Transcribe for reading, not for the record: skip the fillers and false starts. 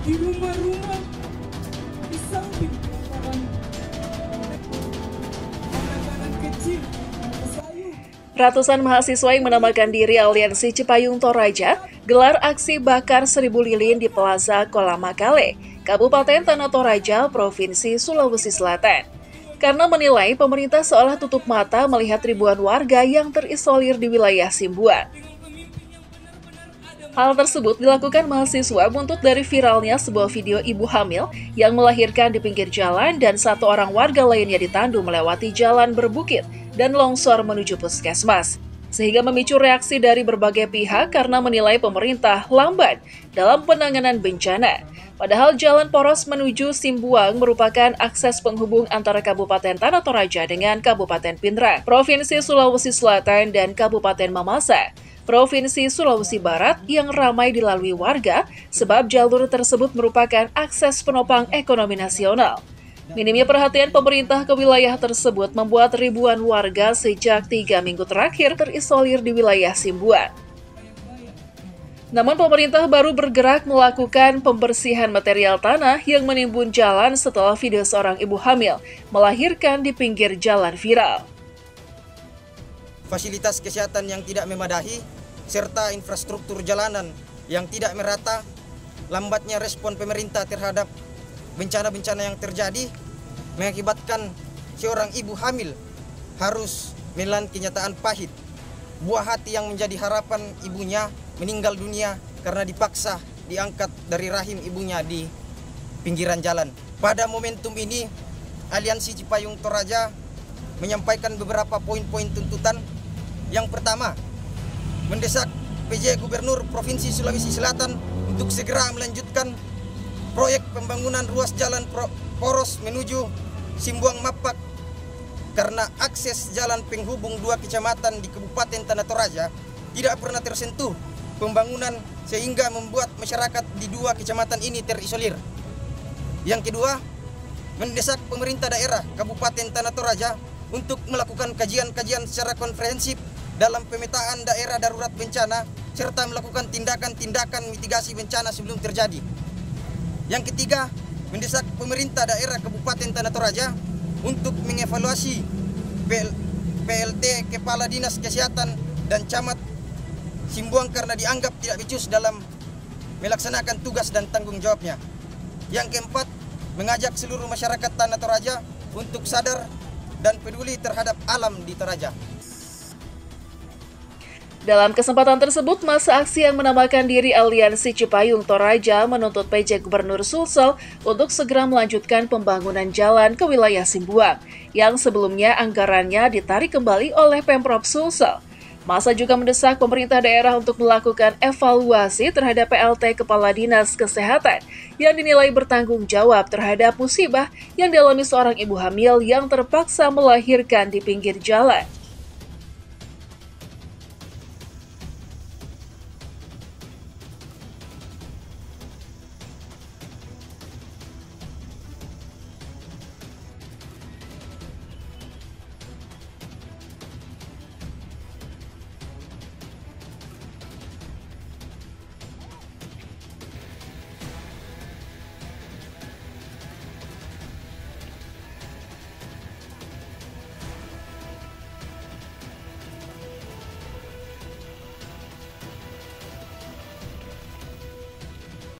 di rumah-rumah, di samping pelataran anak-anak kecil, sayur. Ratusan mahasiswa yang menamakan diri Aliansi Cipayung Toraja gelar aksi bakar 1000 lilin di Plaza Kolamakale, Kabupaten Tanah Toraja, Provinsi Sulawesi Selatan. Karena menilai pemerintah seolah tutup mata melihat ribuan warga yang terisolir di wilayah Simbuan. Hal tersebut dilakukan mahasiswa buntut dari viralnya sebuah video ibu hamil yang melahirkan di pinggir jalan dan satu orang warga lainnya ditandu melewati jalan berbukit dan longsor menuju puskesmas. Sehingga memicu reaksi dari berbagai pihak karena menilai pemerintah lamban dalam penanganan bencana. Padahal jalan poros menuju Simbuang merupakan akses penghubung antara Kabupaten Tanah Toraja dengan Kabupaten Pindrang, Provinsi Sulawesi Selatan dan Kabupaten Mamasa, Provinsi Sulawesi Barat yang ramai dilalui warga sebab jalur tersebut merupakan akses penopang ekonomi nasional. Minimnya perhatian pemerintah ke wilayah tersebut membuat ribuan warga sejak 3 minggu terakhir terisolir di wilayah Simbuan. Namun pemerintah baru bergerak melakukan pembersihan material tanah yang menimbun jalan setelah video seorang ibu hamil melahirkan di pinggir jalan viral. Fasilitas kesehatan yang tidak memadai, serta infrastruktur jalanan yang tidak merata, lambatnya respon pemerintah terhadap bencana-bencana yang terjadi, mengakibatkan seorang ibu hamil harus menelan kenyataan pahit. Buah hati yang menjadi harapan ibunya meninggal dunia karena dipaksa diangkat dari rahim ibunya di pinggiran jalan. Pada momentum ini, Aliansi Cipayung Toraja menyampaikan beberapa poin-poin tuntutan. Yang pertama, mendesak PJ Gubernur Provinsi Sulawesi Selatan untuk segera melanjutkan proyek pembangunan ruas jalan poros menuju Simbuang Mapak karena akses jalan penghubung dua kecamatan di Kabupaten Tanah Toraja tidak pernah tersentuh pembangunan sehingga membuat masyarakat di dua kecamatan ini terisolir. Yang kedua, mendesak pemerintah daerah Kabupaten Tanah Toraja untuk melakukan kajian-kajian secara komprehensif dalam pemetaan daerah darurat bencana serta melakukan tindakan-tindakan mitigasi bencana sebelum terjadi. Yang ketiga, mendesak pemerintah daerah Kabupaten Tanah Toraja untuk mengevaluasi PLT Kepala Dinas Kesehatan dan Camat Simbuang karena dianggap tidak becus dalam melaksanakan tugas dan tanggung jawabnya. Yang keempat, mengajak seluruh masyarakat Tanah Toraja untuk sadar dan peduli terhadap alam di Toraja. Dalam kesempatan tersebut, masa aksi yang menamakan diri Aliansi Cipayung Toraja menuntut PJ Gubernur Sulsel untuk segera melanjutkan pembangunan jalan ke wilayah Simbuang, yang sebelumnya anggarannya ditarik kembali oleh Pemprov Sulsel. Masa juga mendesak pemerintah daerah untuk melakukan evaluasi terhadap PLT Kepala Dinas Kesehatan yang dinilai bertanggung jawab terhadap musibah yang dialami seorang ibu hamil yang terpaksa melahirkan di pinggir jalan.